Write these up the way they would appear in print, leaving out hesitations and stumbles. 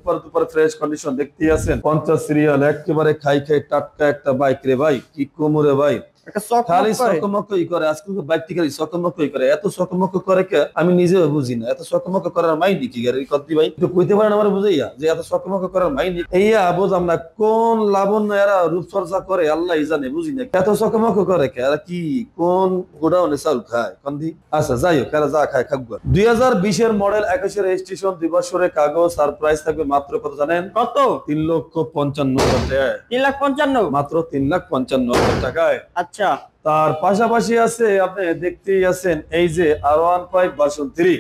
Super duper fresh condition দেখতে আছেন 50 serial একেবারে খাই খাই টাটকা একটা বাইক রে ভাই, কি কোমরে ভাই খালি চকমকই করে। আজকাল বাইক টিকারি চকমকই করে, এত চকমক করে কে আমি নিজেও বুঝি না। এত চকমক করার মাইন্ড কি গাড়ি কদ্দি ভাই একটু কইতে পারেন আমার বুঝাইয়া যে এত চকমক করার মাইন্ড এইয়া বুঝলাম না। কোন লাবণ্য এরা রূপচর্চা করে আল্লাহ জানে, বুঝি না এত চকমক করে কে এরা, কি কোন গোডাউনে চাউল খায় কন্দি। আচ্ছা যাই হোক, এরা যা খায় খাবো। 2020 এর মডেল 21 এর রেজিস্ট্রেশন 2 বছরের কাগজ, আর প্রাইস থাকবে মাত্র কত জানেন? কত? 3,55,000 টাকা। 3,55,000 মাত্র 3,55,000 টাকায়। আচ্ছা, তার পাশাপাশি আছে আপনি দেখতেই আছেন এই যে R15 version 3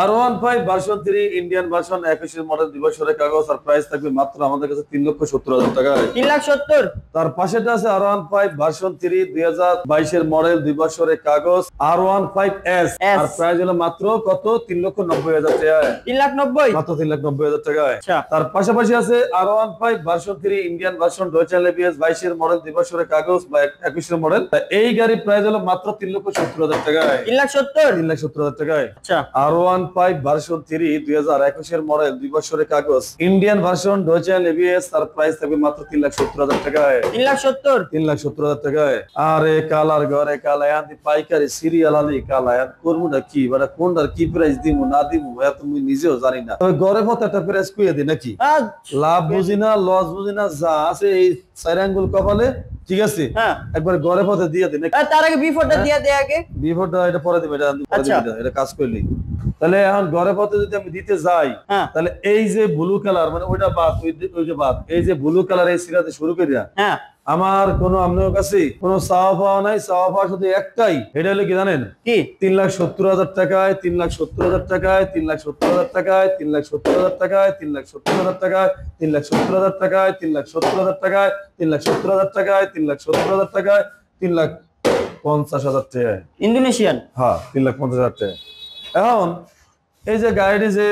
R15 version 3 Indian version 21 এর মডেল 2 বছরের কাগজ, আর প্রাইস থাকবে মাত্র আমাদের কাছে 3,70,000 টাকায়। 3,70,000। তার পাশেটা আছে R15 ভার্সন 3 2022 এর মডেল 2 বছরের কাগজ R15S, আর প্রাইস হলো মাত্র কত? 3,90,000 টাকায়। 3,90,000 মাত্র 3,90,000 টাকায়। আচ্ছা, তার পাশাপাশি আছে R15 ভার্সন 3 ইন্ডিয়ান ভার্সন ডয়েচেল এবিএস 22 এর মডেল 2 বছরের কাগজ বা 21 এর মডেল। এই গাড়ির প্রাইস হলো মাত্র 3,70,000 টাকায়। 3,70,000 টাকায়। আচ্ছা, R15 ভার্সন 3 2021 এর মডেল 2 বছরের কাগজ ইন্ডিয়ান ভার্সন ডয়েচেল এবিএস, তার প্রাইস থাকবে মাত্র 3,70,000 টাকায়। 3,70,000 টাকায়। আরে কালার ঘরে কালায়ান পাইকারি সিরিয়াল আলি কালায়ান করবুটা কি মানে কোনটার কি প্রাইস দিমু না দিমু এত তুমি নিজেও জানি না। তবে ঘরে মত একটা প্রাইস কইয়া দি নাকি, লাভ বুঝি না লস বুঝি না, যা আছে এই চার আঙ্গুল কপালে, ঠিক আছে একবার ঘরে পথে দিয়ে দিন। তার আগে বিফোরটা দিয়ে দে, আগে বিফোরটা এটা পরে দিবে, এটা কাজ করলি। তাহলে এখন ঘরে পথে যদি আমি দিতে যাই তাহলে এই যে ব্লু কালার মানে ওইটা বাদ, ওই যে বাদ, এই যে ব্লু কালার এই সিরাতে শুরু করিয়া আমার কোনো আপনার কাছে কোনো চাওয়া পাওয়া নাই। চাওয়া পাওয়া শুধু একটাই, এটা হলো কি জানেন? কি 3,70,000 টাকায়, 3,70,000 টাকায়, 3,70,000 টাকায়, 3,70,000 টাকায়, 3,70,000 টাকায়, 3,70,000 টাকায়, 3,70,000 টাকায়, 3,70,000 টাকায়, 3,70,000 টাকায়, 3,50,000 টাকায় ইন্দোনেশিয়ান। হ্যাঁ, 3,50,000 টাকা। এখন এই যে গাড়ি যে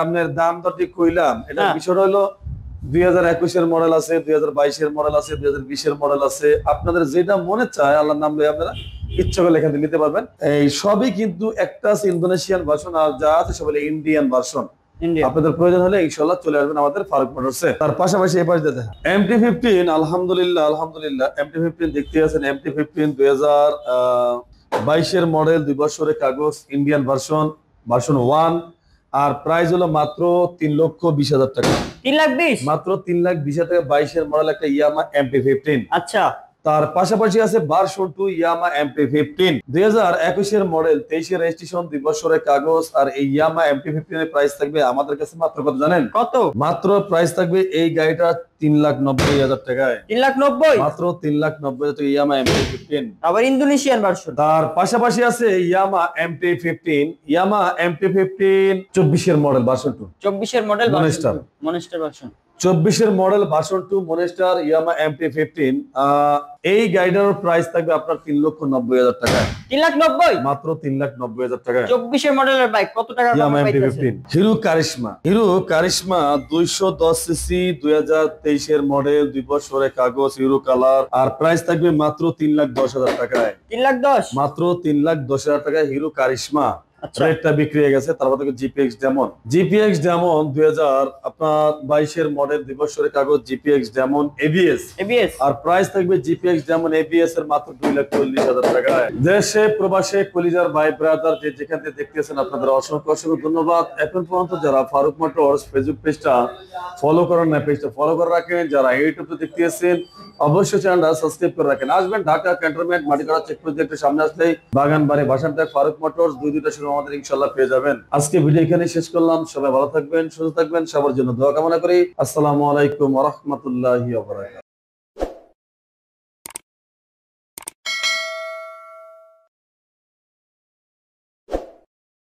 আপনার দাম দরটি কইলাম, এটা বিষয় হলো 2021 এর মডেল আছে, 2022 এর মডেল আছে, 2020 এর মডেল আছে। আপনাদের যেটা মনে চায় আল্লাহর নাম লয়ে আপনারা ইচ্ছা করলে এখান থেকে নিতে পারবেন। এই সবই কিন্তু একটা আছে ইন্দোনেশিয়ান ভার্সন, আর যা আছে সব হলো ইন্ডিয়ান ভার্সন। আপনাদের প্রয়োজন হলে ইনশাআল্লাহ চলে আসবেন আমাদের ফারুক মোটরসে। তার পাশাপাশি এবার যেতে MT-15 আলহামদুলিল্লাহ MT-15 দেখতে আছেন। MT-15 2022 এর মডেল 2 বছরের কাগজ ইন্ডিয়ান ভার্সন 1, আর প্রাইস হলো মাত্র 3,20,000 টাকা। 3,20,000 মাত্র 3,20,000 টাকা। 22 এর মডেল একটা ইয়ামা MT-15। আচ্ছা, তার পাশাপাশি আছে ভার্সন 2 ইয়ামা MT-15 2021 এর মডেল 23 এর রেজিস্ট্রেশন 2 বছরের কাগজ, আর এই ইয়ামা MT-15 এর প্রাইস থাকবে আমাদের কাছে মাত্র কত জানেন? কত? মাত্র প্রাইস থাকবে এই গাড়িটা 3,90,000 টাকায়। 3,90,000 মাত্র 3,90,000 টাকা ইয়ামা MT-15, আবার ইন্দোনেশিয়ান ভার্সন। তার পাশাপাশি আছে ইয়ামা MT-15 24 এর মডেল ভার্সন 2। 24 এর মডেল মনস্টার ভার্সন 24 এর মডেল ভার্সন 2 মনস্টার ইয়ামা MT-15। এই গাড়িটার প্রাইস থাকবে আপনার 3,90,000 টাকায়। 3,90,000 মাত্র 3,90,000 টাকায়। 24 এর মডেলের বাইক কত টাকা ইয়ামা MT-15? হিরো কারিশমা 210 সিসি 2023 এর মডেল 2 বছরের কাগজ হিরো কালার, আর প্রাইস থাকবে মাত্র 3,10,000 টাকায়। 3,10,000 মাত্র 3,10,000 টাকায় হিরো কারিশমা। রেটটা বিক্রি হয়ে গেছে। তারপর থেকে জিপিএক্স ডেমন 2022 এর মডেল 2 বছরের কাগজ জিপিএক্স ডেমন এবিএস, আর প্রাইস থাকবে জিপিএক্স ডেমন এবিএস এর মাত্র 2,40,000 টাকায়। দেশে প্রবাসে কলিজার ভাই ব্রাদার যে যেখান থেকে দেখতেছেন আপনাদের অসংখ্য ধন্যবাদ। এখন পর্যন্ত যারা ফারুক মোটরস ফেসবুক পেজটা ফলো করেন না, পেজটা ফলো করে রাখেন। যারা ইউটিউবে দেখতেছেন অবশ্যই চ্যানেলটা সাবস্ক্রাইব করে রাখেন। আসবেন ঢাকা ক্যান্টনমেন্ট মাটিকাড়া চেকপোস্ট একটু সামনে আসলেই বাগানবাড়ি ভাষানটাক ফারুক মোটরস দুইটা শুরু আমাদের ইনশাআল্লাহ পেয়ে যাবেন। আজকে ভিডিও এখানে শেষ করলাম। সবাই ভালো থাকবেন, সুস্থ থাকবেন, সবার জন্য দোয়া কামনা করি। আসসালামু আলাইকুম ওয়া রাহমাতুল্লাহি ওয়া বারাকাতুহু।